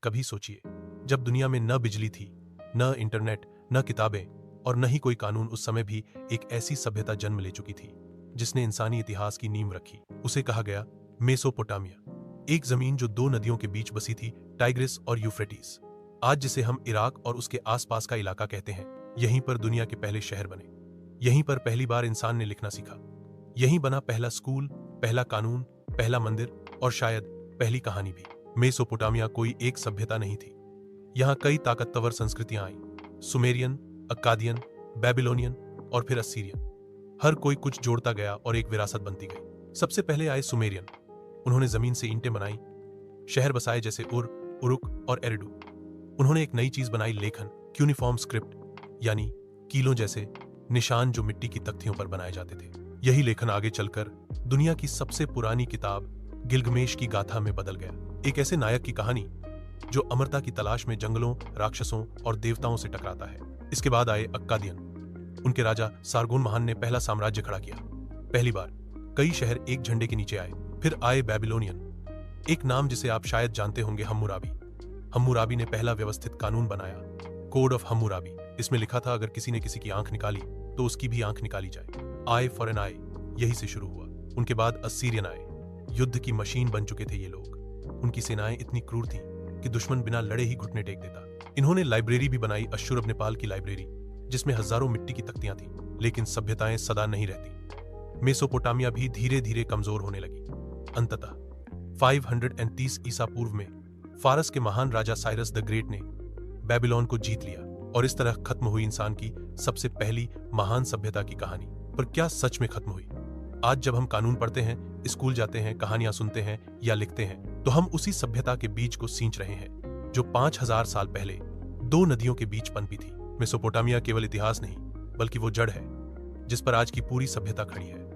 कभी सोचिए, जब दुनिया में न बिजली थी, न इंटरनेट, न किताबें और न ही कोई कानून, उस समय भी एक ऐसी सभ्यता जन्म ले चुकी थी जिसने इंसानी इतिहास की नींव रखी। उसे कहा गया मेसोपोटामिया, एक जमीन जो दो नदियों के बीच बसी थी, टाइग्रिस और यूफ्रेटिस। आज जिसे हम इराक और उसके आसपास का इलाका कहते हैं, यहीं पर दुनिया के पहले शहर बने। यहीं पर पहली बार इंसान ने लिखना सीखा। यहीं बना पहला स्कूल, पहला कानून, पहला मंदिर और शायद पहली कहानी भी। मेसोपोटामिया कोई एक सभ्यता नहीं थी। यहाँ कई ताकतवर संस्कृतियां आईं, सुमेरियन, अक्कादियन, बेबीलोनियन और फिर असीरियन। हर कोई कुछ जोड़ता गया और एक विरासत बनती गई। सबसे पहले आए सुमेरियन। उन्होंने जमीन से ईंटें बनाई, शहर बसाए जैसे उर, उरुक और एरिडू। उन्होंने एक नई चीज बनाई, लेखन, क्यूनिफॉर्म स्क्रिप्ट, यानी कीलों जैसे निशान जो मिट्टी की तख्तियों पर बनाए जाते थे। यही लेखन आगे चलकर दुनिया की सबसे पुरानी किताब गिल्गमेश की गाथा में बदल गया। एक ऐसे नायक की कहानी जो अमरता की तलाश में जंगलों, राक्षसों और देवताओं से टकराता है। इसके बाद आए अक्कादियन। उनके राजा सारगोन महान ने पहला साम्राज्य खड़ा किया। पहली बार कई शहर एक झंडे के नीचे आए। फिर आए बेबीलोनियन, एक नाम जिसे आप शायद जानते होंगे, हम्मुराबी। हम्मुराबी ने पहला व्यवस्थित कानून बनाया, कोड ऑफ हम्मुराबी। इसमें लिखा था, अगर किसी ने किसी की आंख निकाली तो उसकी भी आंख निकाली जाए। आई फॉर एन आई, यही से शुरू हुआ। उनके बाद असीरियन आए। युद्ध की मशीन बन चुके थे ये लोग। उनकी सेनाएं इतनी क्रूर थीं कि दुश्मन बिना लड़े ही घुटने टेक देता। इन्होंने लाइब्रेरी भी बनाई, अश्शुरबनेपाल की लाइब्रेरी, जिसमें हजारों मिट्टी की तख्तियां थीं। लेकिन सभ्यताएं सदा नहीं रहती। मेसोपोटामिया भी धीरे धीरे कमजोर होने लगी। अंततः 530 ईसा पूर्व में फारस के महान राजा साइरस द ग्रेट ने बेबीलोन को जीत लिया और इस तरह खत्म हुई इंसान की सबसे पहली महान सभ्यता की कहानी। पर क्या सच में खत्म हुई? आज जब हम कानून पढ़ते हैं, स्कूल जाते हैं, कहानियां सुनते हैं या लिखते हैं, तो हम उसी सभ्यता के बीज को सींच रहे हैं जो 5000 साल पहले दो नदियों के बीच पनपी थी। मेसोपोटामिया केवल इतिहास नहीं, बल्कि वो जड़ है जिस पर आज की पूरी सभ्यता खड़ी है।